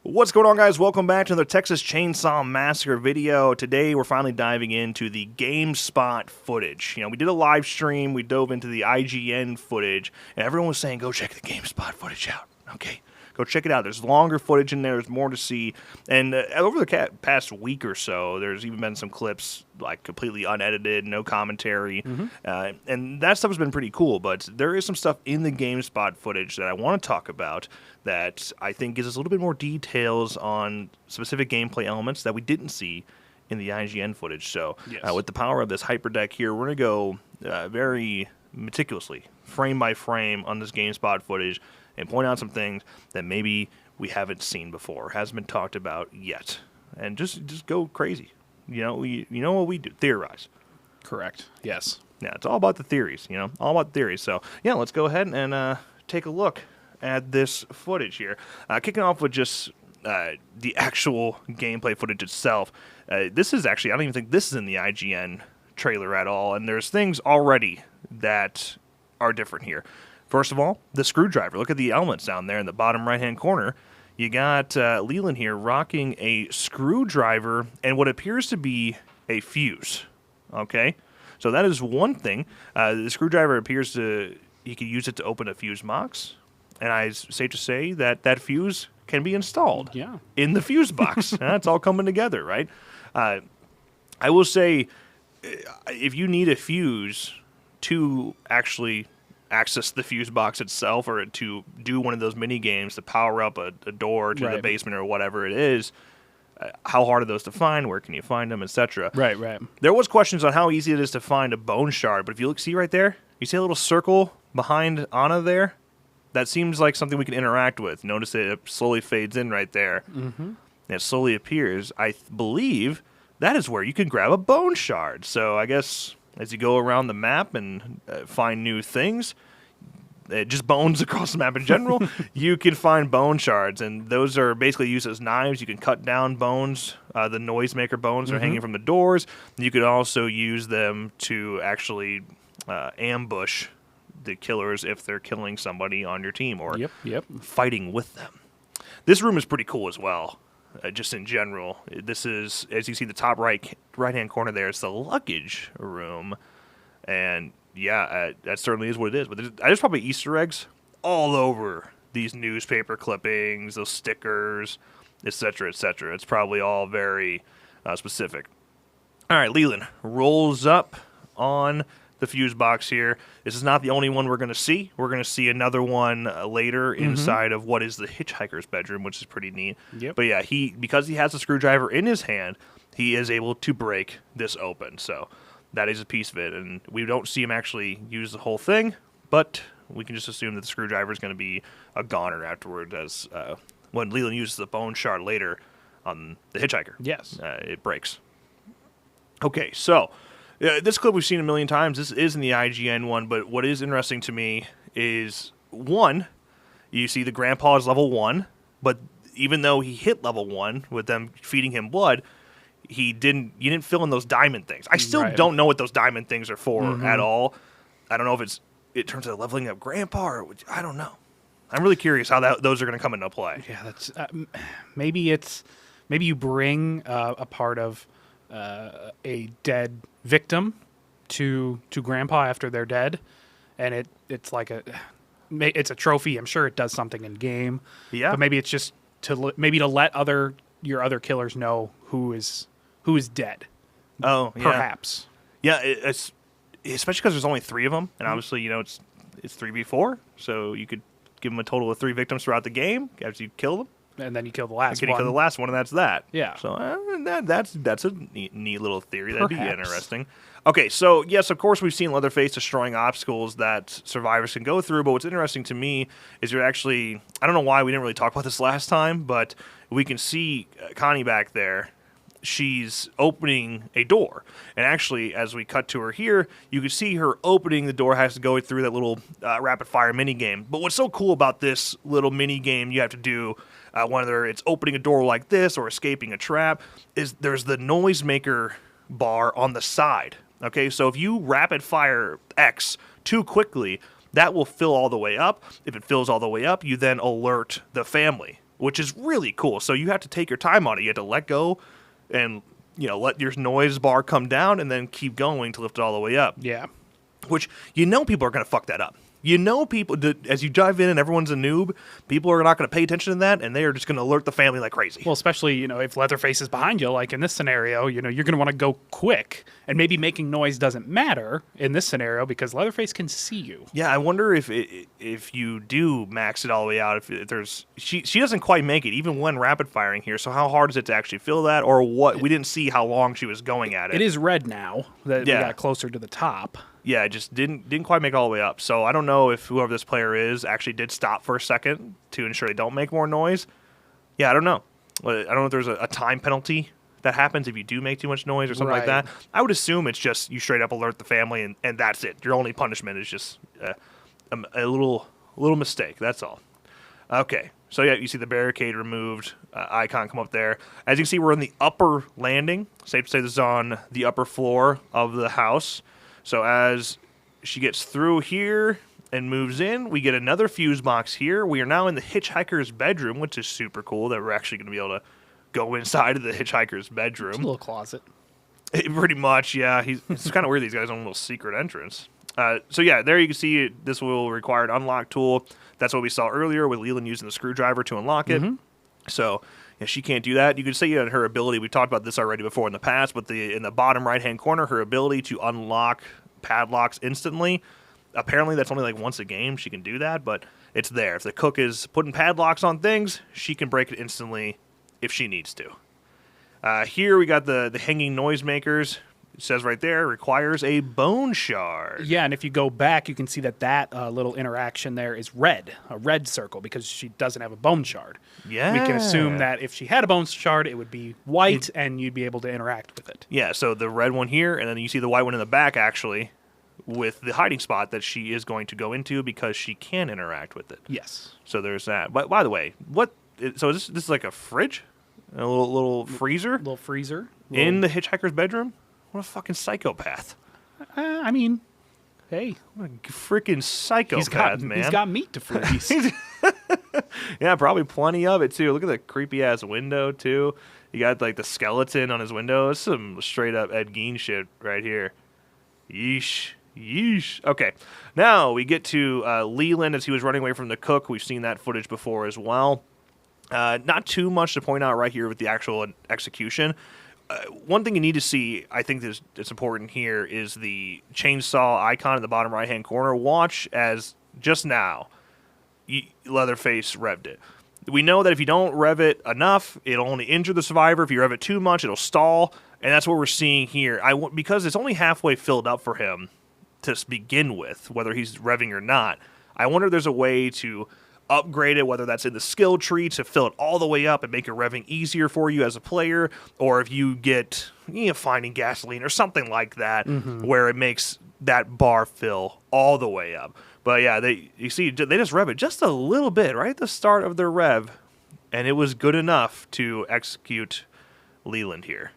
What's going on, guys? Welcome back to the Texas Chainsaw Massacre video. Today, we're finally diving into the GameSpot footage. We did a live stream, we dove into the IGN footage, and everyone was saying, go check the GameSpot footage out. Okay, go check it out. There's longer footage in there, there's more to see. And over the past week or so, there's even been some clips, like, completely unedited, no commentary. And that stuff has been pretty cool, but there is some stuff in the GameSpot footage that I want to talk about that I think gives us a little bit more details on specific gameplay elements that we didn't see in the IGN footage. So with the power of this hyperdeck here, we're going to go very meticulously, frame by frame, on this GameSpot footage and point out some things that maybe we haven't seen before, hasn't been talked about yet. And just go crazy. You know what we do, theorize. Correct. Yes. Yeah, it's all about the theories, all about the theories. So, yeah, let's go ahead and take a look at this footage here. Kicking off with just the actual gameplay footage itself. This is actually, I don't even think this is in the IGN trailer at all, and there's things already that are different here. First of all, the screwdriver. Look at the elements down there in the bottom right-hand corner. You got Leland here rocking a screwdriver and what appears to be a fuse. Okay? So that is one thing. The screwdriver appears to, you can use it to open a fuse box. And it's safe to say that that fuse can be installed in the fuse box. It's all coming together, right? I will say, if you need a fuse to actually access the fuse box itself or to do one of those mini games to power up a door to the basement or whatever it is, how hard are those to find? Where can you find them, etc.? Right. There was questions on how easy it is to find a bone shard, but if you see right there, you see a little circle behind Anna there? That seems like something we can interact with. Notice it slowly fades in right there. And it slowly appears. I believe that is where you can grab a bone shard. So I guess as you go around the map and find new things, just bones across the map in general, you can find bone shards. And those are basically used as knives. You can cut down bones. The noisemaker bones are hanging from the doors. You could also use them to actually ambush the killers if they're killing somebody on your team or fighting with them. This room is pretty cool as well, just in general. This is, as you see the top right-hand corner there, it's the luggage room. And that certainly is what it is. But there's probably Easter eggs all over these newspaper clippings, those stickers, etc., etc. It's probably all very specific. All right, Leland rolls up on the fuse box here. This is not the only one we're going to see. We're going to see another one later inside of what is the hitchhiker's bedroom, which is pretty neat. But yeah, because he has a screwdriver in his hand, he is able to break this open. So that is a piece of it. And we don't see him actually use the whole thing, but we can just assume that the screwdriver is going to be a goner afterward, as when Leland uses the bone shard later on the hitchhiker. It breaks. Okay, so this clip we've seen a million times. This is in the IGN one, but what is interesting to me is, one, you see the grandpa is level 1, but even though he hit level 1 with them feeding him blood, you didn't fill in those diamond things. I still don't know what those diamond things are for at all. I don't know if it turns out leveling up grandpa or I don't know. I'm really curious how those are going to come into play. Yeah, that's maybe you bring a part of a dead victim to grandpa after they're dead, and it's like it's a trophy. I'm sure it does something in game. But maybe it's just to let your other killers know who is dead. Oh, perhaps. It's especially because there's only 3 of them, and obviously it's 3v4, so you could give them a total of 3 victims throughout the game after you kill them. And then you kill the last one. You kill the last one, and that's that. Yeah. So that's a neat little theory. That'd be interesting. Okay, so yes, of course, we've seen Leatherface destroying obstacles that survivors can go through, but what's interesting to me is you're actually, I don't know why we didn't really talk about this last time, but we can see Connie back there. She's opening a door. And actually, as we cut to her here, you can see her opening the door has to go through that little rapid-fire mini-game. But what's so cool about this little mini-game you have to do, whether it's opening a door like this or escaping a trap, is there's the noisemaker bar on the side. Okay, so if you rapid-fire X too quickly, that will fill all the way up. If it fills all the way up, you then alert the family. which is really cool. So you have to take your time on it. You have to let go and, let your noise bar come down and then keep going to lift it all the way up. Yeah. Which, people are going to fuck that up. People, as you dive in and everyone's a noob, people are not going to pay attention to that, and they are just going to alert the family like crazy. Well, especially, if Leatherface is behind you, like in this scenario, you're going to want to go quick, and maybe making noise doesn't matter in this scenario because Leatherface can see you. Yeah, I wonder if you do max it all the way out, if there's... She doesn't quite make it, even when rapid firing here, so how hard is it to actually fill that, or what? We didn't see how long she was going at it. It is red now that we got closer to the top. Yeah, it just didn't quite make it all the way up. So I don't know if whoever this player is actually did stop for a second to ensure they don't make more noise. Yeah, I don't know. I don't know if there's a time penalty that happens if you do make too much noise or something like that. I would assume it's just you straight up alert the family and that's it. Your only punishment is just a little mistake. That's all. Okay. So yeah, you see the barricade removed, icon come up there. As you can see, we're in the upper landing. Safe to say this is on the upper floor of the house. So as she gets through here and moves in, we get another fuse box here. We are now in the hitchhiker's bedroom, which is super cool that we're actually going to be able to go inside of the hitchhiker's bedroom. It's a little closet. Pretty much, yeah. It's kind of weird these guys own a little secret entrance. So yeah, there you can see this will require an unlock tool. That's what we saw earlier with Leland using the screwdriver to unlock it. So... yeah, she can't do that. You could say her ability, we talked about this already before in the past, but in the bottom right-hand corner, her ability to unlock padlocks instantly, apparently that's only like once a game she can do that, but it's there. If the cook is putting padlocks on things, she can break it instantly if she needs to. Here we got the hanging noisemakers. It says right there, requires a bone shard. Yeah, and if you go back, you can see that little interaction there is red, a red circle, because she doesn't have a bone shard. Yeah. We can assume that if she had a bone shard, it would be white, and you'd be able to interact with it. Yeah, so the red one here, and then you see the white one in the back, actually, with the hiding spot that she is going to go into because she can interact with it. Yes. So there's that. But by the way, so this is like a fridge? A little freezer? Little freezer. In the hitchhiker's bedroom? What a fucking psychopath. I mean, hey. What a freaking psychopath, man. He's got meat to freeze. Yeah, probably plenty of it, too. Look at the creepy-ass window, too. You got, like, the skeleton on his window. It's some straight-up Ed Gein shit right here. Yeesh. Okay, now we get to Leland as he was running away from the cook. We've seen that footage before as well. Not too much to point out right here with the actual execution. One thing you need to see, I think that's important here, is the chainsaw icon in the bottom right-hand corner. Watch as, just now, Leatherface revved it. We know that if you don't rev it enough, it'll only injure the survivor. If you rev it too much, it'll stall, and that's what we're seeing here. Because it's only halfway filled up for him to begin with, whether he's revving or not, I wonder if there's a way to upgrade it, whether that's in the skill tree to fill it all the way up and make your revving easier for you as a player, or if you get finding gasoline or something like that, where it makes that bar fill all the way up. But yeah, they just rev it just a little bit right at the start of their rev, and it was good enough to execute Leland here.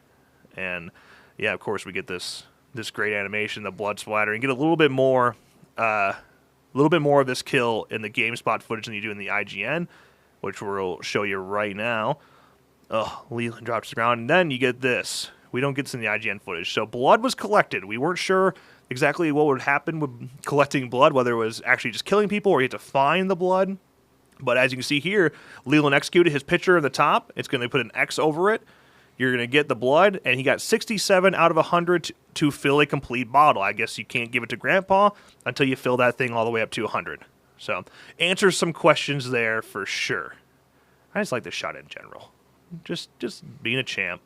And yeah, of course we get this great animation, the blood splattering, get a little bit more of this kill in the GameSpot footage than you do in the IGN, which we'll show you right now. Oh, Leland drops to the ground, and then you get this. We don't get this in the IGN footage. So blood was collected. We weren't sure exactly what would happen with collecting blood, whether it was actually just killing people or you had to find the blood. But as you can see here, Leland executed his picture at the top. It's going to put an X over it. You're going to get the blood, and he got 67 out of 100 to fill a complete bottle. I guess you can't give it to Grandpa until you fill that thing all the way up to 100. So, answers some questions there for sure. I just like the shot in general. Just being a champ,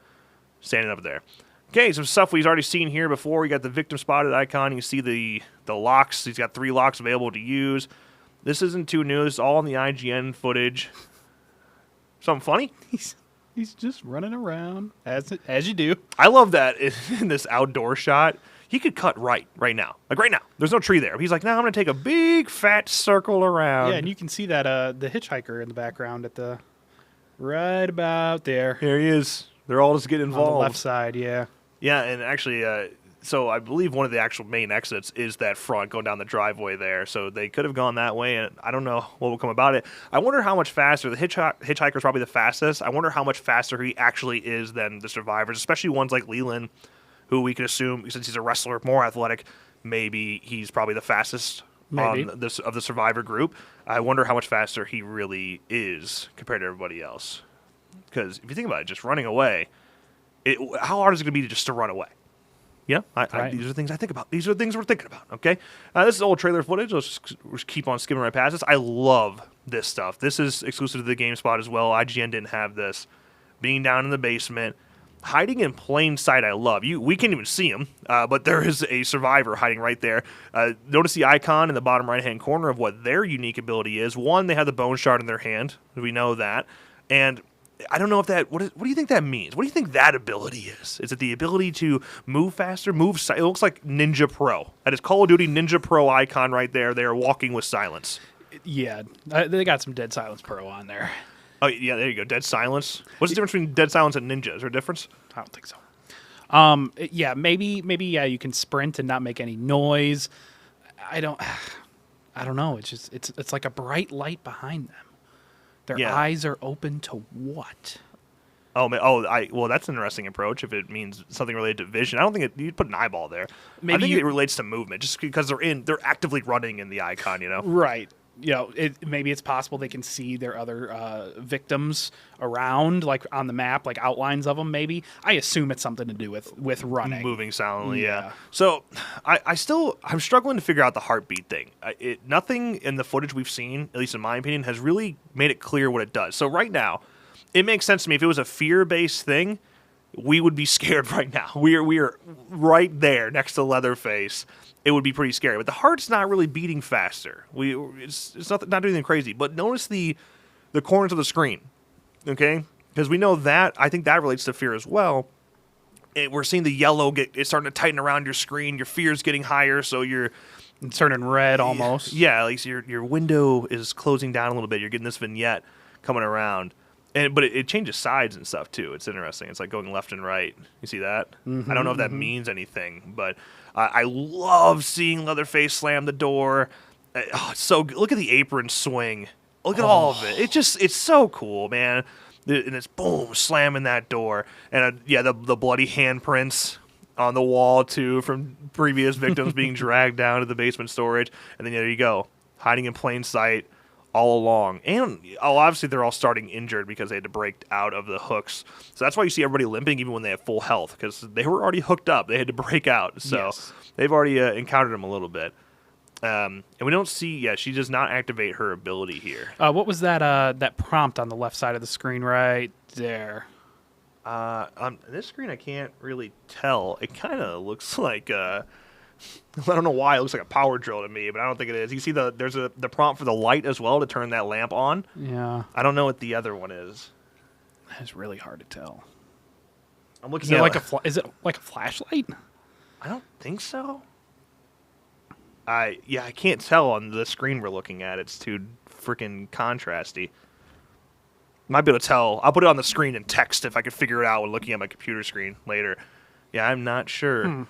standing up there. Okay, some stuff we've already seen here before. We got the victim spotted icon. You see the locks. He's got 3 locks available to use. This isn't too new. This is all in the IGN footage. Something funny? He's just running around, as you do. I love that in this outdoor shot. He could cut right now. Like right now. There's no tree there. He's like, no, I'm going to take a big fat circle around. Yeah, and you can see that the hitchhiker in the background right about there. Here he is. They're all just getting involved. On the left side, yeah. Yeah, and actually, so I believe one of the actual main exits is that front going down the driveway there. So they could have gone that way, and I don't know what will come about it. I wonder how much faster the hitchhiker's probably the fastest. I wonder how much faster he actually is than the survivors, especially ones like Leland, who we could assume, since he's a wrestler, more athletic, maybe he's probably the fastest on this of the survivor group. I wonder how much faster he really is compared to everybody else. Because if you think about it, just running away, how hard is it going to be just to run away? Yeah, these are things I think about. These are things we're thinking about, okay? This is old trailer footage. Let's just keep on skimming right past this. I love this stuff. This is exclusive to the GameSpot as well. IGN didn't have this. Being down in the basement, hiding in plain sight, I love. We can't even see him, but there is a survivor hiding right there. Notice the icon in the bottom right-hand corner of what their unique ability is. One, they have the bone shard in their hand. We know that. And I don't know if that... What do you think that means? What do you think that ability is? Is it the ability to move faster, It looks like Ninja Pro. That is Call of Duty Ninja Pro icon right there. They are walking with silence. Yeah, they got some Dead Silence Pro on there. Oh, yeah, there you go. Dead Silence. What's the difference between Dead Silence and Ninja? Is there a difference? I don't think so. Yeah, maybe you can sprint and not make any noise. I don't know. It's just it's like a bright light behind them. Their eyes are open to what? Oh, man. Well, that's an interesting approach if it means something related to vision. I don't think you'd put an eyeball there. I think it relates to movement just because they're actively running in the icon, Right. Maybe it's possible they can see their other victims around, like on the map, like outlines of them. Maybe I assume it's something to do with running, moving silently. Yeah. So I'm struggling to figure out the heartbeat thing. Nothing in the footage we've seen, at least in my opinion, has really made it clear what it does. So right now, it makes sense to me. If it was a fear-based thing, we would be scared right now. We are right there next to Leatherface. It would be pretty scary. But the heart's not really beating faster. It's not doing anything crazy. But notice the corners of the screen, okay? Because we know that. I think that relates to fear as well. We're seeing the yellow it's starting to tighten around your screen. Your fear's getting higher, so it's turning red almost. Yeah, at least your window is closing down a little bit. You're getting this vignette coming around. But it changes sides and stuff, too. It's interesting. It's like going left and right. You see that? Mm-hmm, I don't know if that means anything, but I love seeing Leatherface slam the door. It's so good. Look at the apron swing. Look at all of it. It's so cool, man. And it's boom, slamming that door. And the bloody handprints on the wall, too, from previous victims being dragged down to the basement storage. And then there you go, hiding in plain sight. All along. And obviously they're all starting injured because they had to break out of the hooks. So that's why you see everybody limping even when they have full health, because they were already hooked up. They had to break out. So they've already encountered them a little bit. And we don't see, she does not activate her ability here. What was that prompt on the left side of the screen right there? On this screen I can't really tell. It kind of looks like... I don't know why it looks like a power drill to me, but I don't think it is. You see there's the prompt for the light as well to turn that lamp on. Yeah. I don't know what the other one is. It's really hard to tell. I'm looking is it like a flashlight? I don't think so. I can't tell on the screen we're looking at. It's too freaking contrasty. Might be able to tell. I'll put it on the screen in text if I could figure it out when looking at my computer screen later. Yeah, I'm not sure.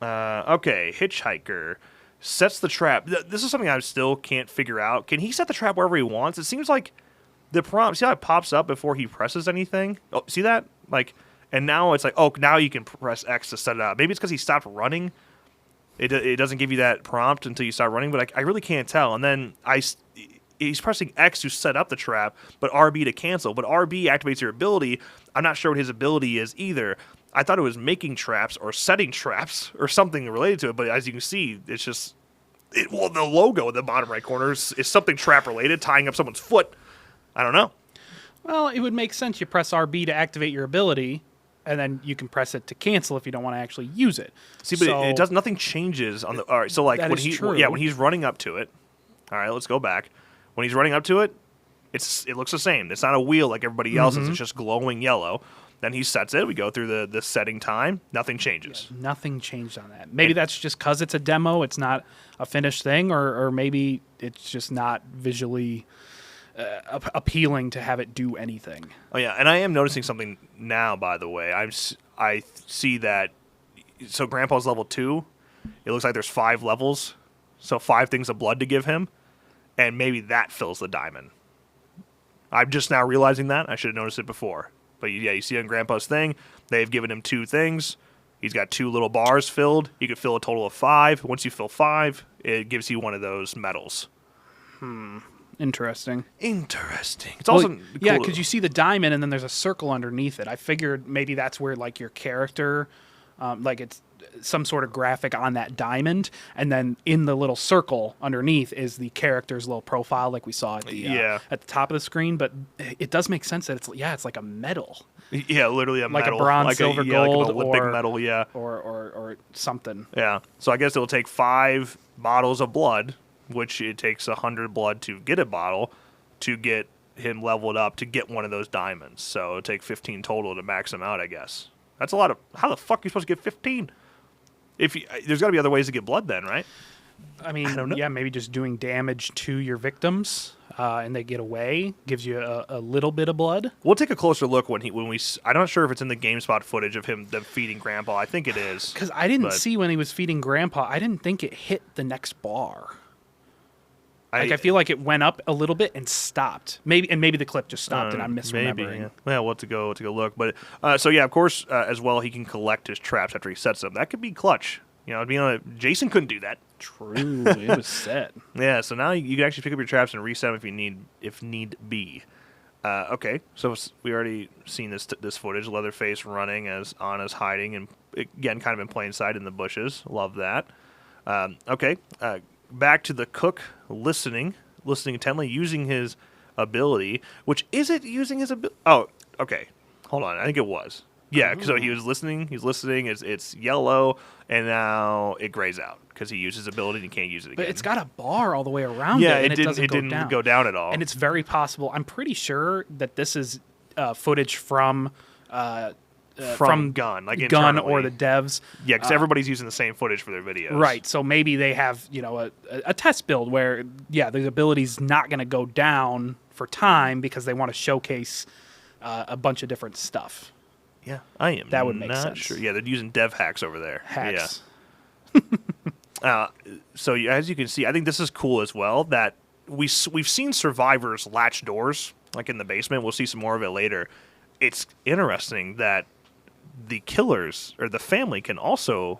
Okay, hitchhiker sets the trap. This is something I still can't figure out. Can he set the trap wherever he wants? It seems like the prompt, see how it pops up before he presses anything? Oh, see that? And now it's like, now you can press X to set it up. Maybe it's because he stopped running. It doesn't give you that prompt until you start running, but I really can't tell. And then he's pressing X to set up the trap, but RB to cancel. But RB activates your ability. I'm not sure what his ability is either. I thought it was making traps or setting traps or something related to it, but as you can see, it's just... the logo in the bottom right corner is something trap-related, tying up someone's foot. I don't know. Well, it would make sense. You press RB to activate your ability, and then you can press it to cancel if you don't want to actually use it. See, but it does... Nothing changes on the... All right, so when he's running up to it... All right, let's go back. When he's running up to it, it looks the same. It's not a wheel like everybody else's. It's just glowing yellow. Then he sets it. We go through the setting time. Nothing changes. Yeah, nothing changed on that. Maybe that's just because it's a demo. It's not a finished thing, or maybe it's just not visually appealing to have it do anything. Oh yeah, and I am noticing something now. By the way, I see that so Grandpa's level 2. It looks like there's 5 levels, so 5 things of blood to give him, and maybe that fills the diamond. I'm just now realizing that. I should have noticed it before. But yeah, you see on Grandpa's thing, they've given him 2 things. He's got 2 little bars filled. You could fill a total of 5. Once you fill 5, it gives you one of those medals. Interesting. It's also cool. Yeah, because you see the diamond and then there's a circle underneath it. I figured maybe that's where like your character, like it's some sort of graphic on that diamond, and then in the little circle underneath is the character's little profile, like we saw at the at the top of the screen. But it does make sense that it's like a medal. Yeah, literally a like medal, a bronze, like silver, like gold, an Olympic medal. Yeah, or something. Yeah. So I guess it'll take 5 bottles of blood, which it takes 100 blood to get a bottle, to get him leveled up to get one of those diamonds. So it'll take 15 total to max him out, I guess. That's a lot of... How the fuck are you supposed to get 15? There's got to be other ways to get blood then, right? I mean, yeah, maybe just doing damage to your victims and they get away gives you a little bit of blood. We'll take a closer look when we... I'm not sure if it's in the GameSpot footage of them feeding Grandpa. I think it is. Because I didn't see when he was feeding Grandpa. I didn't think it hit the next bar. I feel like it went up a little bit and stopped. Maybe the clip just stopped and I'm misremembering. Maybe, yeah. Well, we'll have to go look. But so yeah, of course, as well, he can collect his traps after he sets them. That could be clutch. Jason couldn't do that. True, it was set. Yeah, so now you can actually pick up your traps and reset them if need be. Okay, so we already seen this footage. Leatherface running as Anna's hiding, and again, kind of in plain sight in the bushes. Love that. Okay. Back to the cook listening intently, using his ability, which is it using his ability? Oh, okay. Hold on. I think it was. Yeah, so he was listening. He's listening. It's yellow, and now it grays out because he used his ability and he can't use it again. But it's got a bar all the way around it, and it didn't go down at all. And it's very possible. I'm pretty sure that this is footage from Gun, like Gun or the devs. Yeah, because everybody's using the same footage for their videos. Right, so maybe they have a test build where, the ability's not going to go down for time because they want to showcase a bunch of different stuff. Yeah, I am that would make not sense. Sure. Yeah, they're using dev hacks over there. Hacks. Yeah. So as you can see, I think this is cool as well that we've seen survivors latch doors, like in the basement. We'll see some more of it later. It's interesting that the killers or the family can also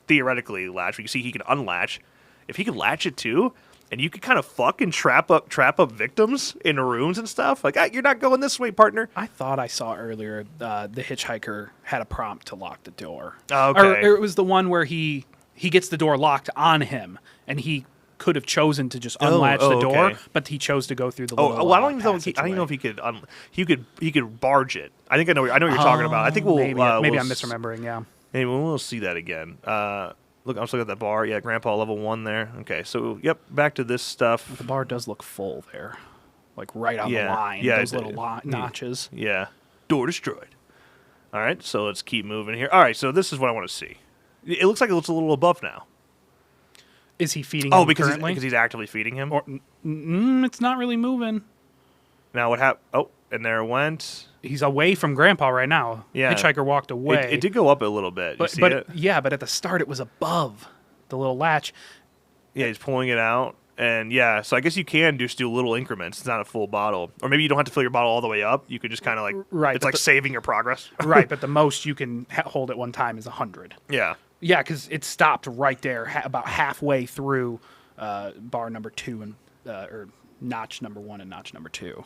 theoretically latch. You see he can unlatch. If he could latch it too, and you could kind of fucking trap up victims in rooms and stuff. Like, you're not going this way, partner. I thought I saw earlier the hitchhiker had a prompt to lock the door. Oh, okay. Or it was the one where he gets the door locked on him, and he could have chosen to just unlatch the door, okay. but he chose to go through the little I don't even know. I don't know if he could. He could barge it. I think I know. I know what you're talking about. I think maybe I'm misremembering. Yeah. Maybe we'll see that again. Look, I'm still at that bar. Yeah, Grandpa level 1 there. Okay, so yep, back to this stuff. The bar does look full there, like right on the line. Yeah, those little notches. Yeah, door destroyed. All right, so let's keep moving here. All right, so this is what I want to see. It looks like it's a little above now. Is he feeding him currently? Because he's actively feeding him? Or, it's not really moving. Now what happened? Oh, and there it went. He's away from Grandpa right now. Yeah. Hitchhiker walked away. It did go up a little bit. You see it? Yeah, but at the start it was above the little latch. Yeah, he's pulling it out. And yeah, so I guess you can just do little increments. It's not a full bottle. Or maybe you don't have to fill your bottle all the way up. You could just kind of like, right, it's like saving your progress. Right, but the most you can hold at one time is 100. Yeah. Yeah, because it stopped right there, about halfway through bar number 2 and or notch number 1 and notch number 2.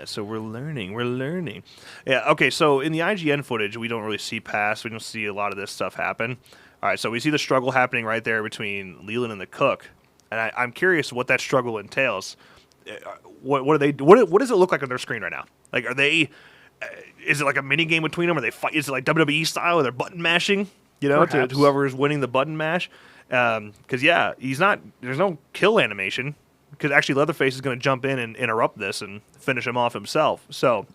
So we're learning. Yeah. Okay. So in the IGN footage, we don't really see past. We don't see a lot of this stuff happen. All right. So we see the struggle happening right there between Leland and the cook, and I'm curious what that struggle entails. What are they? What does it look like on their screen right now? Like, are they? Is it like a mini game between them? Are they fight? Is it like WWE style? Where they're button mashing? To whoever is winning the button mash. Because he's not. There's no kill animation. Because actually, Leatherface is going to jump in and interrupt this and finish him off himself. So,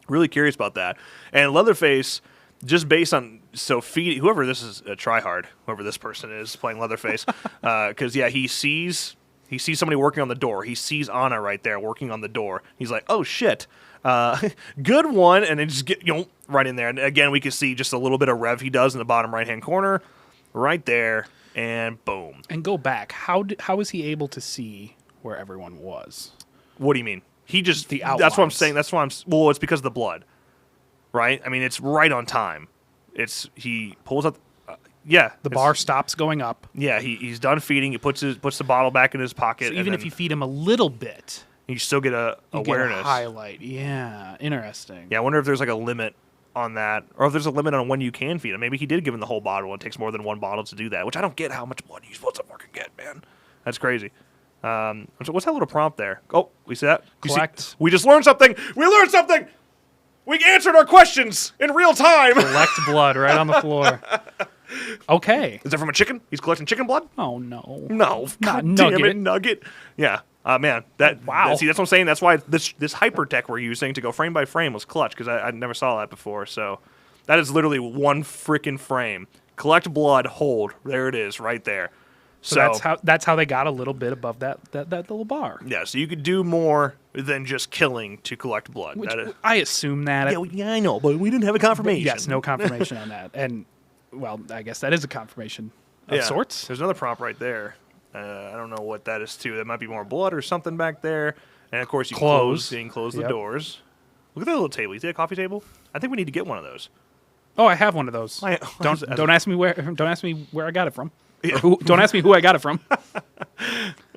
really curious about that. And Leatherface, just based on whoever this is, tryhard, whoever this person is playing Leatherface, because he sees He sees somebody working on the door. He sees Anna right there working on the door. He's like, oh, shit. Good one. And then just get right in there. And again, we can see just a little bit of rev he does in the bottom right-hand corner. Right there. And boom. And go back. How was he able to see where everyone was? What do you mean? He just... The outlines. That's what I'm saying. That's why well, it's because of the blood. Right? I mean, it's right on time. He pulls up... The bar stops going up. Yeah, he's done feeding. He puts the bottle back in his pocket. So even if you feed him a little bit, you still get a awareness. Get a highlight. Yeah, interesting. Yeah, I wonder if there's like a limit on that, or if there's a limit on when you can feed him. Maybe he did give him the whole bottle, and it takes more than one bottle to do that. Which I don't get how much blood you're supposed to fucking get, man. That's crazy. So what's that little prompt there? Oh, we see that? Collect. We just learned something. We learned something. We answered our questions in real time. Collect blood right on the floor. Okay. Is that from a chicken? He's collecting chicken blood? Oh, no. No. Not God damn Nugget. it, Nugget. Yeah. Man. Wow. See, that's what I'm saying. That's why this hyper tech we're using to go frame by frame was clutch, because I never saw that before. So that is literally one freaking frame. Collect blood, hold. There it is, right there. So that's how they got a little bit above that little bar. Yeah, so you could do more than just killing to collect blood. Which, I assume that. Yeah, I know, but we didn't have a confirmation. Yes, no confirmation on that. And, well, I guess that is a confirmation of sorts. There's another prompt right there. I don't know what that is, too. That might be more blood or something back there. And, of course, you close the doors. Look at that little table. You see that coffee table? I think we need to get one of those. Oh, I have one of those. Don't ask me where I got it from. Yeah. Don't ask me who I got it from.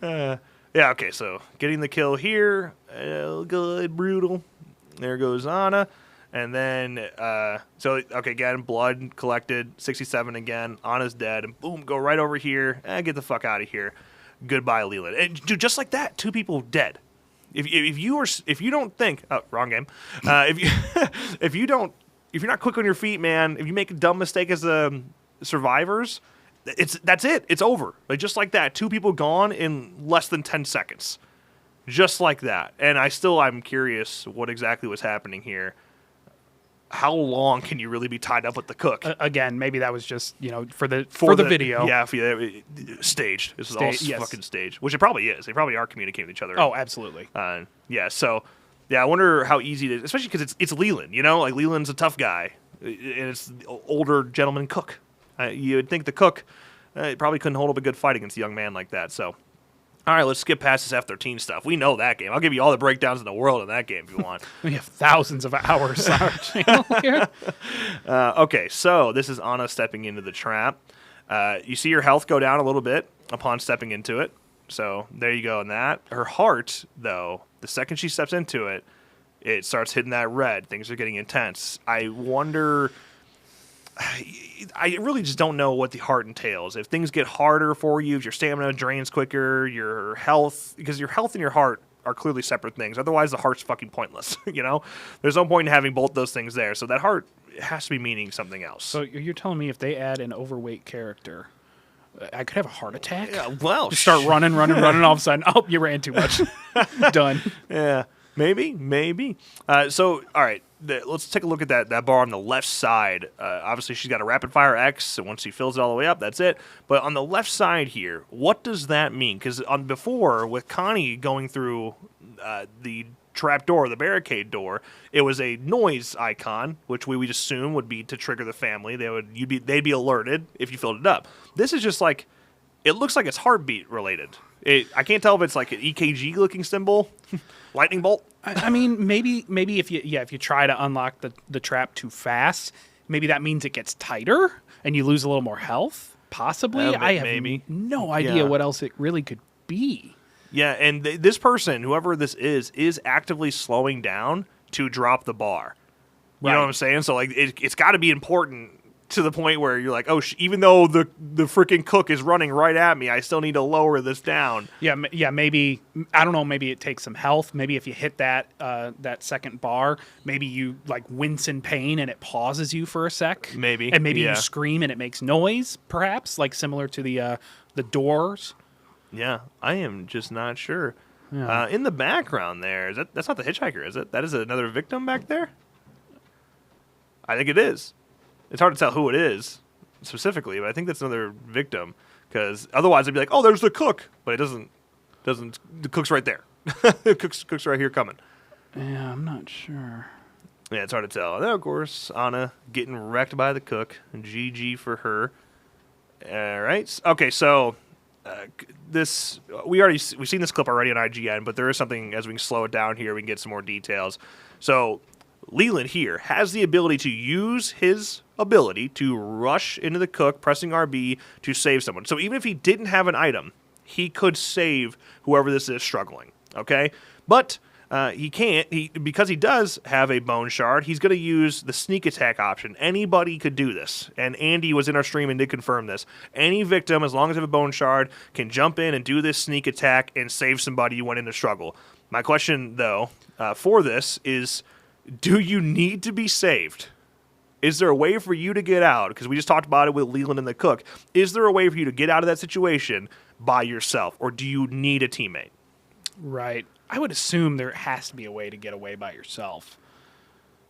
Yeah, okay, so getting the kill here. Good, brutal. There goes Anna. And then, again, blood collected. 67 again. Anna's dead. And boom, go right over here. Get the fuck out of here. Goodbye, Leland. And dude, just like that, 2 people dead. If you don't think, wrong game. If you're not quick on your feet, man, if you make a dumb mistake as survivors, that's it. It's over. Like, just like that, 2 people gone in less than 10 seconds. Just like that. And I'm curious what exactly was happening here. How long can you really be tied up with the cook? Again, maybe that was just, for the video. Yeah, staged. This is all fucking staged, which it probably is. They probably are communicating with each other. Oh, absolutely. I wonder how easy it is, especially because it's Leland, Like, Leland's a tough guy, and it's the older gentleman cook. You would think the cook probably couldn't hold up a good fight against a young man like that, so... All right, let's skip past this F-13 stuff. We know that game. I'll give you all the breakdowns in the world in that game if you want. We have thousands of hours on our channel here. Okay, so this is Anna stepping into the trap. You see her health go down a little bit upon stepping into it. So there you go on that. Her heart, though, the second she steps into it, it starts hitting that red. Things are getting intense. I wonder... I really just don't know what the heart entails. If things get harder for you, if your stamina drains quicker, your health... Because your health and your heart are clearly separate things. Otherwise, the heart's fucking pointless, There's no point in having both those things there. So that heart has to be meaning something else. So you're telling me if they add an overweight character, I could have a heart attack? Yeah, well... Just start running, all of a sudden, oh, you ran too much. Done. Yeah, maybe. So, all right. Let's take a look at that bar on the left side. Obviously, she's got a rapid fire X, so once she fills it all the way up, that's it. But on the left side here, what does that mean? Because before, with Connie going through the trap door, the barricade door, it was a noise icon, which we would assume would be to trigger the family. They'd be alerted if you filled it up. This is just like, it looks like it's heartbeat related. I can't tell if it's like an EKG looking symbol, lightning bolt. I mean, maybe if you try to unlock the trap too fast, maybe that means it gets tighter and you lose a little more health. Possibly, I have no idea what else it really could be. Yeah, and this person, whoever this is actively slowing down to drop the bar. You know what I'm saying? So like, it's got to be important to the point where you're like, oh, even though the freaking cook is running right at me, I still need to lower this down. Yeah, maybe, I don't know, maybe it takes some health. Maybe if you hit that second bar, maybe you like wince in pain and it pauses you for a sec. Maybe. And maybe you scream and it makes noise, perhaps, like similar to the doors. Yeah, I am just not sure. Yeah. In the background there, that's not the hitchhiker, is it? That is another victim back there? I think it is. It's hard to tell who it is specifically, but I think that's another victim, because otherwise I'd be like, oh, there's the cook, but it doesn't Doesn't the cook's right there? cook's right here coming. Yeah, I'm not sure. Yeah, it's hard to tell. And then of course Anna getting wrecked by the cook. GG for her. All right. Okay, so we've seen this clip already on IGN, but there is something as we can slow it down here. We can get some more details. So Leland here has the ability to use his ability to rush into the cook, pressing RB to save someone. So even if he didn't have an item, he could save whoever this is struggling. Okay, but he can't. Because he does have a bone shard, he's going to use the sneak attack option. Anybody could do this, and Andy was in our stream and did confirm this. Any victim, as long as they have a bone shard, can jump in and do this sneak attack and save somebody you went into struggle. My question, though, for this is, do you need to be saved? Is there a way for you to get out? Because we just talked about it with Leland and the cook. Is there a way for you to get out of that situation by yourself, or do you need a teammate? Right. I would assume there has to be a way to get away by yourself.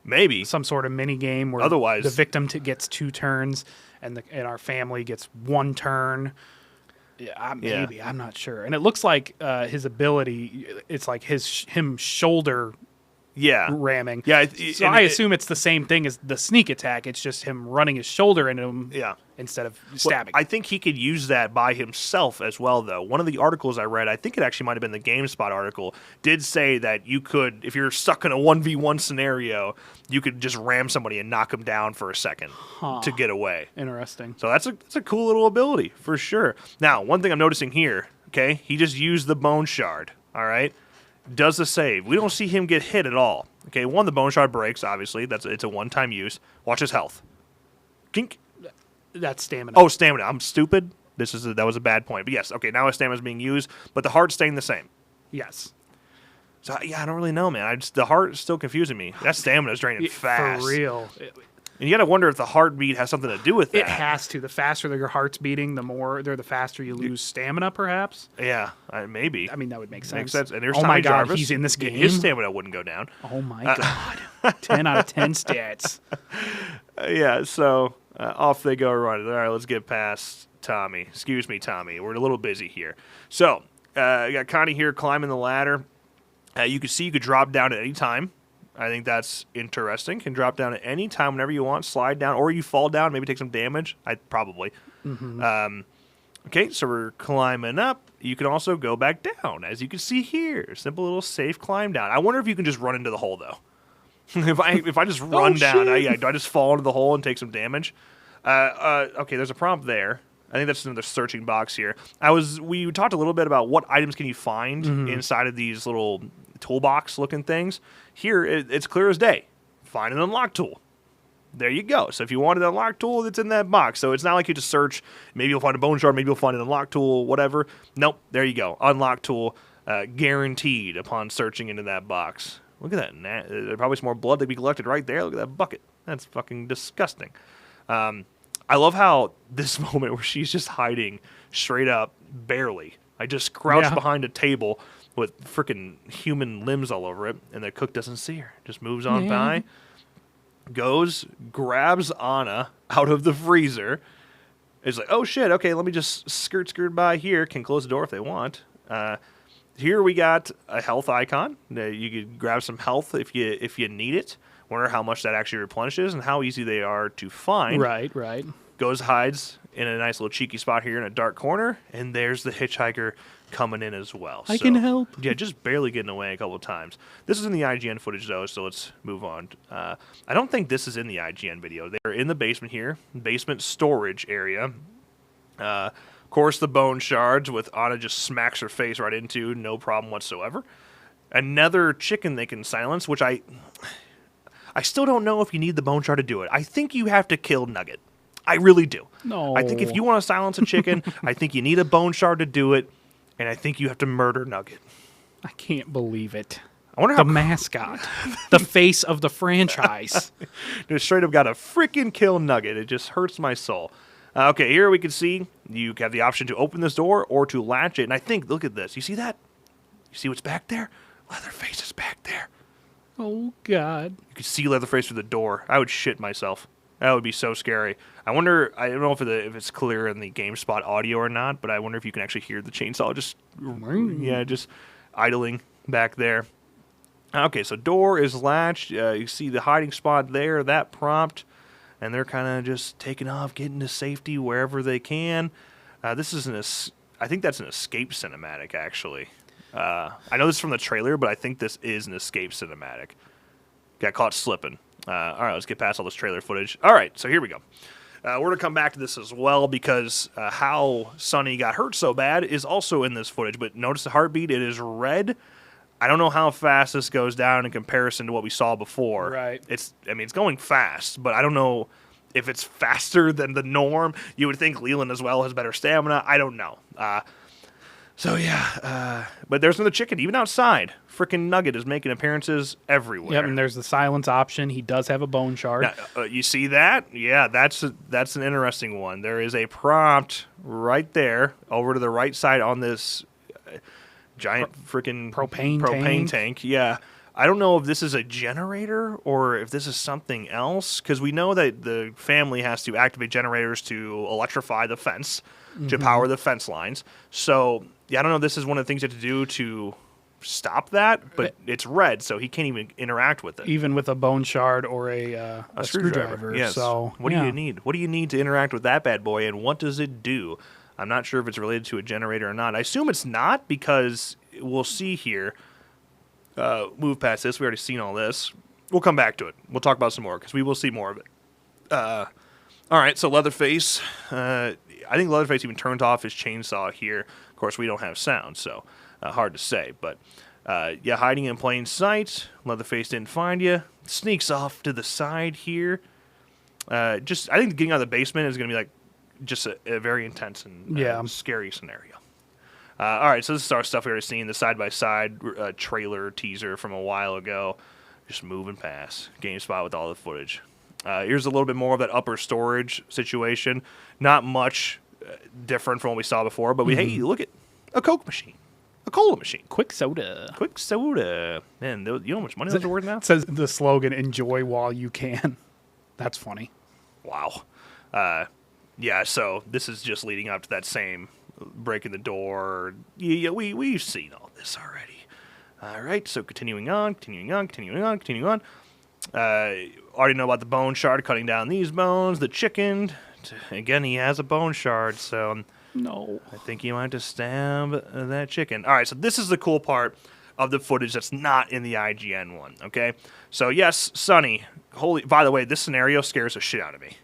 Maybe. Some sort of mini game where otherwise the victim gets 2 turns and our family gets 1 turn. Yeah, maybe. I'm not sure. And it looks like his ability, it's like him shoulder ramming. Yeah. So I assume it's the same thing as the sneak attack. It's just him running his shoulder into him instead of stabbing. Well, I think he could use that by himself as well, though. One of the articles I read, I think it actually might have been the GameSpot article, did say that you could, if you're stuck in a 1v1 scenario, you could just ram somebody and knock them down for a second to get away. Interesting. So that's a cool little ability, for sure. Now, one thing I'm noticing here, okay, he just used the bone shard, all right? Does the save. We don't see him get hit at all. Okay, the bone shard breaks, obviously. It's a one-time use. Watch his health. Kink. That's stamina. Oh, stamina. I'm stupid. That was a bad point. But yes, okay, now his stamina is being used, but the heart's staying the same. Yes. So, yeah, I don't really know, man. The heart is still confusing me. That stamina is draining fast. For real. And you got to wonder if the heartbeat has something to do with that. It has to. The faster that your heart's beating, the faster you lose stamina, perhaps. Yeah, maybe. I mean, that would make sense. Makes sense. And there's oh Tommy my God, Jarvis. he's in this game. His stamina wouldn't go down. Oh my God. 10 out of 10 stats. Yeah, so off they go running. All right, let's get past Tommy. Excuse me, Tommy. We're a little busy here. So, you got Connie here climbing the ladder. You can see you could drop down at any time. I think that's interesting. Can drop down at any time whenever you want, slide down, or you fall down, maybe take some damage. Probably. Mm-hmm. Okay, so we're climbing up. You can also go back down, as you can see here. Simple little safe climb down. I wonder if you can just run into the hole, though. if I just run down, do I just fall into the hole and take some damage? Okay, there's a prompt there. I think that's another searching box here. We talked a little bit about what items can you find inside of these little toolbox-looking things. Here, it's clear as day. Find an unlock tool. There you go. So if you want an unlock tool, it's in that box. So it's not like you just search. Maybe you'll find a bone shard. Maybe you'll find an unlock tool, whatever. Nope. There you go. Unlock tool guaranteed upon searching into that box. Look at that. There's probably some more blood to be collected right there. Look at that bucket. That's fucking disgusting. I love how this moment where she's just hiding straight up, barely. I just crouched behind a table with freaking human limbs all over it, and the cook doesn't see her. Just moves on by, goes, grabs Anna out of the freezer. It's like, oh shit, okay, let me just skirt by here. Can close the door if they want. Here we got a health icon. You could grab some health if you need it. Wonder how much that actually replenishes and how easy they are to find. Right. Goes, hides in a nice little cheeky spot here in a dark corner, and there's the hitchhiker coming in as well. I can help. Yeah, just barely getting away a couple of times. This is in the IGN footage, though, so let's move on. I don't think this is in the IGN video. They're in the basement here, basement storage area. Of course, the bone shards, with Anna just smacks her face right into, no problem whatsoever. Another chicken they can silence, which I still don't know if you need the bone shard to do it. I think you have to kill Nugget. I really do. No. I think if you want to silence a chicken, I think you need a bone shard to do it, and I think you have to murder Nugget. I can't believe it. I wonder the mascot, the face of the franchise. Just straight up got to freaking kill Nugget. It just hurts my soul. Okay, here we can see you have the option to open this door or to latch it, and I think, look at this. You see that? You see what's back there? Leatherface is back there. Oh, God. You can see Leatherface through the door. I would shit myself. That would be so scary. I wonder. I don't know if it's clear in the GameSpot audio or not, but I wonder if you can actually hear the chainsaw just idling back there. Okay, so door is latched. You see the hiding spot there, that prompt, and they're kind of just taking off, getting to safety wherever they can. This is I think that's an escape cinematic, actually. I know this is from the trailer, but I think this is an escape cinematic. Got caught slipping. All right, let's get past all this trailer footage. All right, so here we go. We're going to come back to this as well because how Sonny got hurt so bad is also in this footage. But notice the heartbeat, it is red. I don't know how fast this goes down in comparison to what we saw before. Right. It's going fast, but I don't know if it's faster than the norm. You would think Leland as well has better stamina. I don't know. But there's another chicken, even outside. Frickin' Nugget is making appearances everywhere. Yep, and there's the silence option. He does have a bone shard. Now, you see that? Yeah, that's an interesting one. There is a prompt right there over to the right side on this giant frickin' propane tank. Yeah. I don't know if this is a generator or if this is something else, because we know that the family has to activate generators to electrify the fence, to power the fence lines. So, yeah, I don't know if this is one of the things you have to do to stop that, but it's red, so he can't even interact with it. Even with a bone shard or a screwdriver. Yes. So, what do you need? What do you need to interact with that bad boy, and what does it do? I'm not sure if it's related to a generator or not. I assume it's not, because we'll see here. Move past this. We already seen all this. We'll come back to it. We'll talk about some more, because we will see more of it. All right, so Leatherface. I think Leatherface even turned off his chainsaw here. Of course, we don't have sound, so hard to say. But, hiding in plain sight. Leatherface didn't find you. Sneaks off to the side here. I think getting out of the basement is going to be like just a very intense and scary scenario. All right, so this is our stuff we already seen, the side-by-side trailer teaser from a while ago. Just moving past. GameSpot with all the footage. Here's a little bit more of that upper storage situation. Not much different from what we saw before, but hey, look at a Coke machine. A cola machine. Quick soda. Man, you know how much money those are worth now? It says the slogan, enjoy while you can. That's funny. Wow. So this is just leading up to that same breaking the door. Yeah, we've seen all this already. All right, so continuing on. Already know about the bone shard, cutting down these bones. The chicken, again, he has a bone shard, so no, I think he might have to stab that chicken. All right, so this is the cool part of the footage that's not in the IGN one, okay? So, yes, Sonny, by the way, this scenario scares the shit out of me.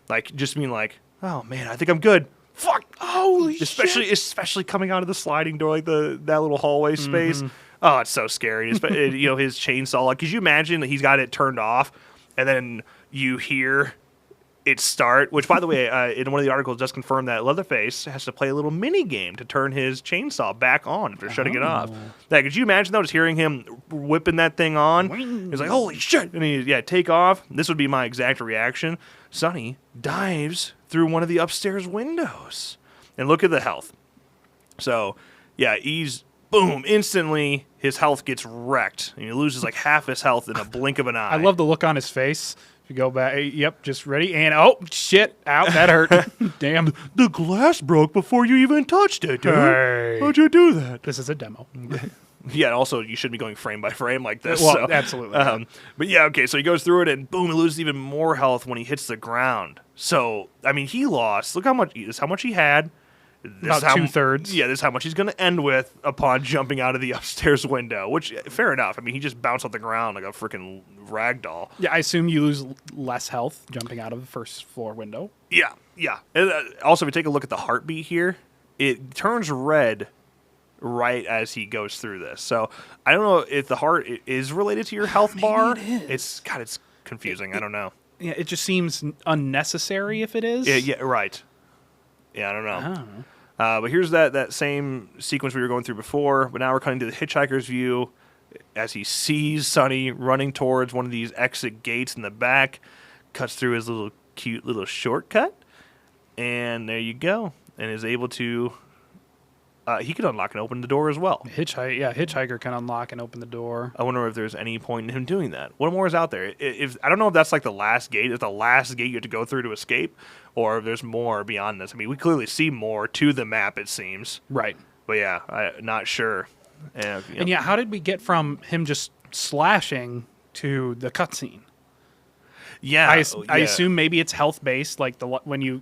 Like, just being like, oh, man, I think I'm good. Fuck! Holy shit! Especially coming out of the sliding door, like that little hallway space. Oh, it's so scary. His chainsaw. Like, could you imagine that he's got it turned off, and then you hear it start? Which, by the way, in one of the articles, does confirm that Leatherface has to play a little mini game to turn his chainsaw back on after shutting it off. Like, could you imagine though, just hearing him whipping that thing on? He's like, "Holy shit!" And he take off. This would be my exact reaction. Sonny dives through one of the upstairs windows, and look at the health. So, yeah, he's boom, instantly his health gets wrecked, and he loses like half his health in a blink of an eye. I love the look on his face. If you go back, yep, just ready, and oh shit, out, that hurt. Damn, the glass broke before you even touched it, dude. Hey. How'd you do that? This is a demo. Yeah, also, you shouldn't be going frame by frame like this. Well, so. absolutely. But yeah, okay, so he goes through it, and boom, he loses even more health when he hits the ground. So, I mean, he lost. Look how much he had. About 2/3. Yeah, this is how much he's going to end with upon jumping out of the upstairs window, which, fair enough. I mean, he just bounced off the ground like a freaking rag doll. Yeah, I assume you lose less health jumping out of the first floor window. Yeah. And, also, if you take a look at the heartbeat here, it turns red right as he goes through this. So I don't know if the heart is related to your health bar. It is. It's confusing. I don't know. Yeah, it just seems unnecessary if it is. Yeah, right. Yeah, I don't know. But here's that same sequence we were going through before, but now we're cutting to the hitchhiker's view as he sees Sonny running towards one of these exit gates in the back, cuts through his cute little shortcut, and there you go, and is able to he could unlock and open the door as well. Hitchhiker can unlock and open the door. I wonder if there's any point in him doing that. What more is out there? If I don't know if that's like the last gate, if the last gate you have to go through to escape, or if there's more beyond this. I mean, we clearly see more to the map, it seems. Right. But yeah, I'm not sure. And yeah, how did we get from him just slashing to the cutscene? Yeah, I assume maybe it's health based, like when you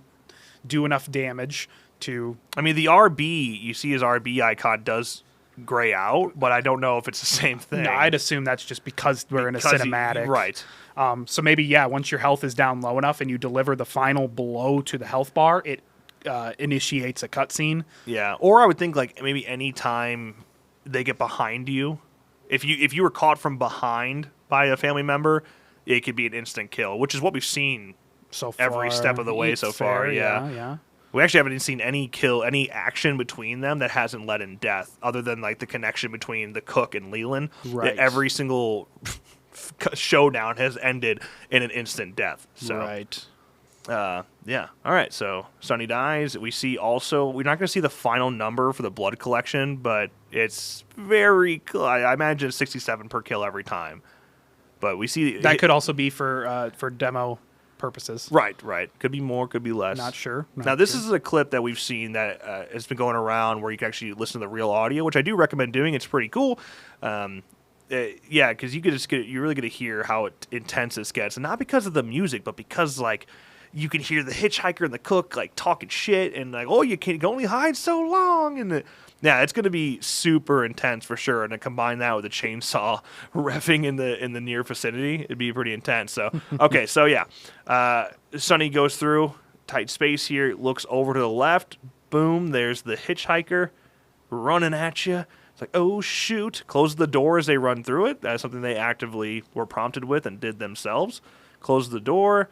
do enough damage to. I mean, the RB, you see his RB icon does gray out, but I don't know if it's the same thing. No, I'd assume that's just because we're in a cinematic. Right. So maybe, once your health is down low enough and you deliver the final blow to the health bar, it initiates a cutscene. Yeah, or I would think like maybe any time they get behind you, if you were caught from behind by a family member, it could be an instant kill, which is what we've seen so far, every step of the way so far. Yeah. We actually haven't seen any action between them that hasn't led in death, other than like the connection between the cook and Leland. Right. Every single showdown has ended in an instant death. So, right. Yeah. All right. So Sonny dies. We see also, we're not going to see the final number for the blood collection, but it's very, I imagine 67 per kill every time. But we see that could also be for demo purposes. Right. Could be more, could be less. Not sure. Now, this is a clip that we've seen that has been going around where you can actually listen to the real audio, which I do recommend doing. It's pretty cool. Yeah, because you really get to hear how intense this gets, and not because of the music, but because like you can hear the hitchhiker and the cook like talking shit, and like, oh, you can only hide so long, and it's going to be super intense for sure. And to combine that with a chainsaw reffing in the near vicinity, it'd be pretty intense. So okay, so yeah, Sonny goes through tight space here, looks over to the left, boom, there's the hitchhiker running at you. It's like, oh, shoot. Close the door as they run through it. That's something they actively were prompted with and did themselves. Close the door.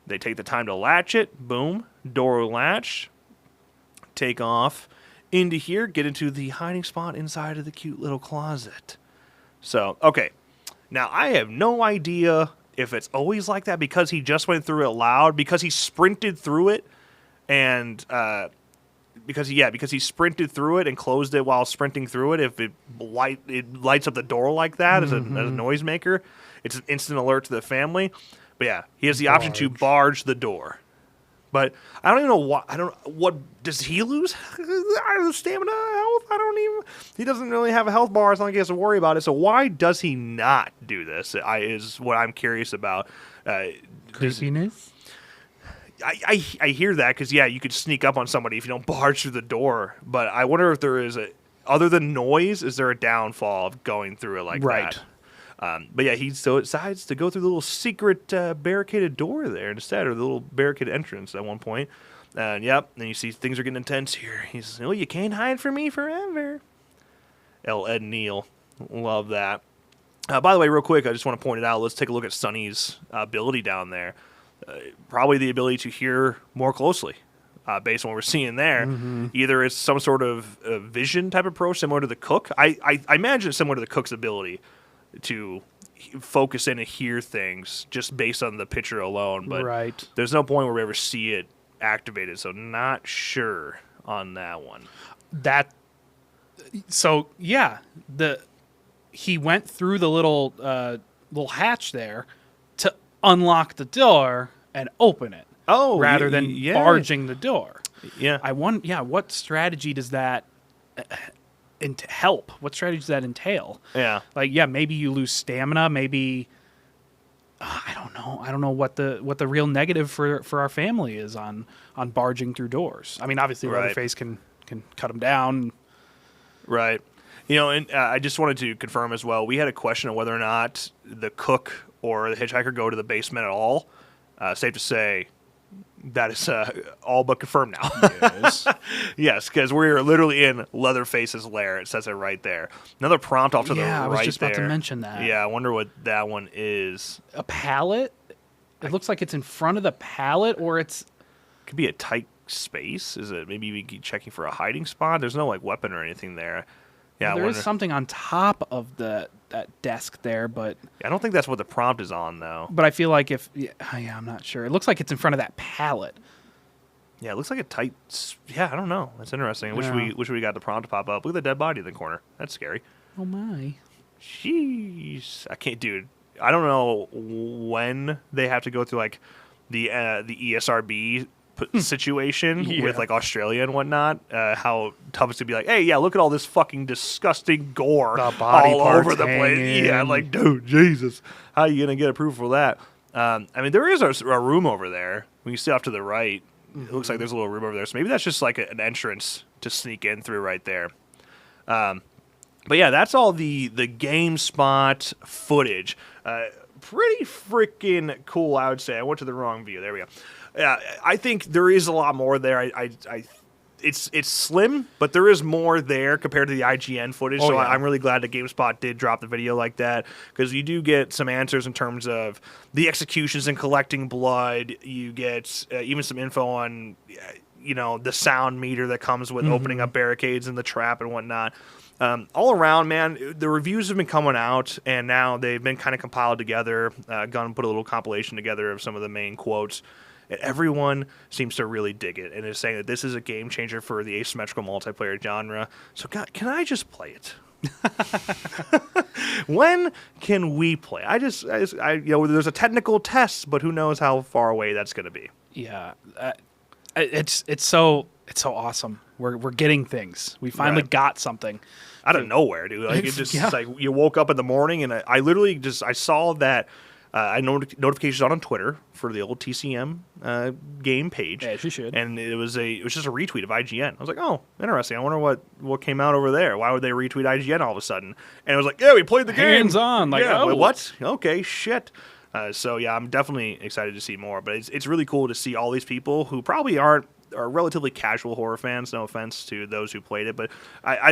They take the time to latch it. Boom. Door latch. Take off into here. Get into the hiding spot inside of the cute little closet. So, okay. Now, I have no idea if it's always like that because he just went through it loud, because he sprinted through it, and because he sprinted through it and closed it while sprinting through it. If it lights up the door like that as a noisemaker, it's an instant alert to the family. But yeah, he has the option to barge the door. But I don't even know what does he lose? Stamina, health? He doesn't really have a health bar. It's not like he has to worry about it. So why does he not do this? Is what I'm curious about. Creepiness? I hear that because, you could sneak up on somebody if you don't barge through the door. But I wonder if there is other than noise, is there a downfall of going through it like that? But yeah, he decides to go through the little secret barricaded door there instead, or the little barricaded entrance at one point. And then you see things are getting intense here. He says, "Oh, you can't hide from me forever." Ed Neal. Love that. By the way, real quick, I just want to point it out. Let's take a look at Sonny's ability down there. Probably the ability to hear more closely. Based on what we're seeing there. Either it's some sort of vision type approach similar to the cook. I imagine it's similar to the cook's ability to focus in and hear things just based on the picture alone. But there's no point where we ever see it activated, so not sure on that one. He went through the little hatch there to unlock the door and open it. Oh, rather than barging the door. Yeah. What strategy does that help? What strategy does that entail? Yeah. Like, maybe you lose stamina. Maybe I don't know. I don't know what the real negative for our family is on barging through doors. I mean, obviously, Leatherface can cut him down. Right. And I just wanted to confirm as well. We had a question on whether or not the cook or the hitchhiker go to the basement at all. Safe to say, that is all but confirmed now. Yes. Yes, because we're literally in Leatherface's lair. It says it right there. Another prompt off to the right there. Yeah, I was just about to mention that. Yeah, I wonder what that one is. A pallet? It looks like it's in front of the pallet, or it's... Could be a tight space. Is it maybe we keep checking for a hiding spot? There's no weapon or anything there. Yeah, there is something on top of that desk there, but... I don't think that's what the prompt is on, though. But I feel like I'm not sure. It looks like it's in front of that pallet. Yeah, it looks like a tight. Yeah, I don't know. That's interesting. Yeah. Wish we got the prompt to pop up. Look at the dead body in the corner. That's scary. Oh my. Jeez, I can't, dude. I don't know when they have to go through like the ESRB situation Yeah. with like Australia and whatnot. How tough it's to be like, hey, yeah, look at all this fucking disgusting gore The body all parts over the place. hanging. Yeah, like, dude, Jesus, how are you gonna get approved for that? I mean, there is a room over there. When you see off to the right, it looks like there's a little room over there. So maybe that's just like an entrance to sneak in through right there. But yeah, that's all the GameSpot footage. Pretty freaking cool, I would say. I went to the wrong view. There we go. Yeah, I think there is a lot more there. It's slim, but there is more there compared to the IGN footage. Oh, So yeah. I'm really glad that GameSpot did drop the video like that, because you do get some answers in terms of the executions and collecting blood. You get even some info on the sound meter that comes with opening up barricades in the trap and whatnot. All around, man, the reviews have been coming out, and now they've been kind of compiled together. Gunn put a little compilation together of some of the main quotes. And everyone seems to really dig it and is saying that this is a game changer for the asymmetrical multiplayer genre. So, God, can I just play it? When can we play? There's a technical test, but who knows how far away that's going to be. Yeah, it's so awesome. We're getting things. We finally Right. got something. Out of nowhere, dude. Like, it just Yeah. it's like you woke up in the morning, and I literally I saw that I notifications on Twitter for the old TCM game page. Yeah, she should. And it was just a retweet of IGN. I was like, oh, interesting. I wonder what came out over there. Why would they retweet IGN all of a sudden? And it was like, yeah, we played the game. Hands on, like, yeah, oh. wait, what? Okay, shit. So yeah, I'm definitely excited to see more. But it's really cool to see all these people who probably are relatively casual horror fans. No offense to those who played it, but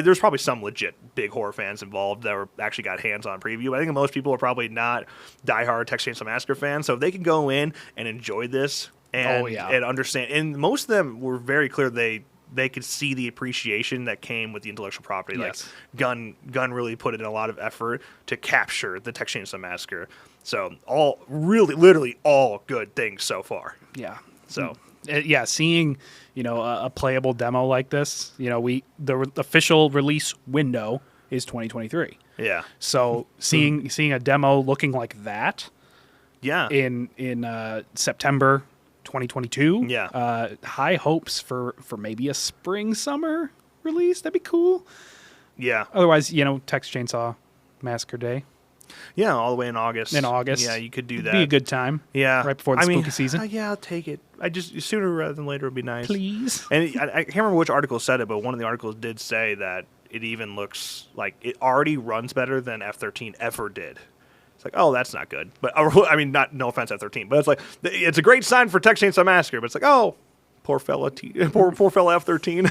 there's probably some legit big horror fans involved that were actually got hands-on preview. I think most people are probably not diehard Texas Chainsaw Massacre fans, so if they can go in and enjoy this and understand, and most of them were very clear they could see the appreciation that came with the intellectual property. Yes. Like Gunn really put in a lot of effort to capture the Texas Chainsaw Massacre. So all really, literally all good things so far. Yeah. So. Yeah, seeing a playable demo like this, the official release window is 2023. Yeah. So seeing a demo looking like that, Yeah. in September 2022, Yeah. high hopes for maybe a spring summer release. That'd be cool. Yeah. Otherwise, Texas Chainsaw Massacre Day Yeah, all the way in August. Yeah, you could do It'd that. be a good time. Yeah, right before the spooky season. Yeah, I'll take it. I just sooner rather than later would be nice. Please. And I can't remember which article said it, but one of the articles did say that it even looks like it already runs better than F13 ever did. It's like, oh, that's not good. But I mean, no offense, F13, but it's like it's a great sign for Texas Chainsaw Massacre. But it's like, oh, poor fella F13.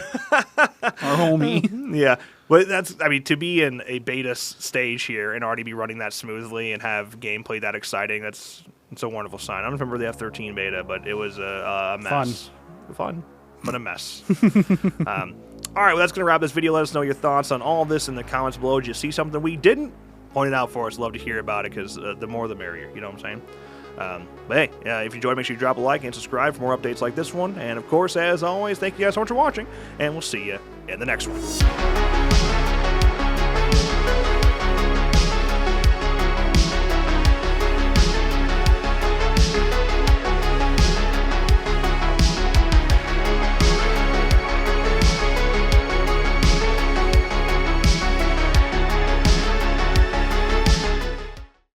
Our homie. Yeah, but to be in a beta stage here and already be running that smoothly and have gameplay that exciting, it's a wonderful sign. I don't remember the F13 beta, but it was a mess. Fun, but a mess. All right, well, that's going to wrap this video. Let us know your thoughts on all this in the comments below. Did you see something we didn't? Point it out for us. Love to hear about it, because the more the merrier. You know what I'm saying? But hey, if you enjoyed, make sure you drop a like and subscribe for more updates like this one. And of course, as always, thank you guys so much for watching, and we'll see you in the next one.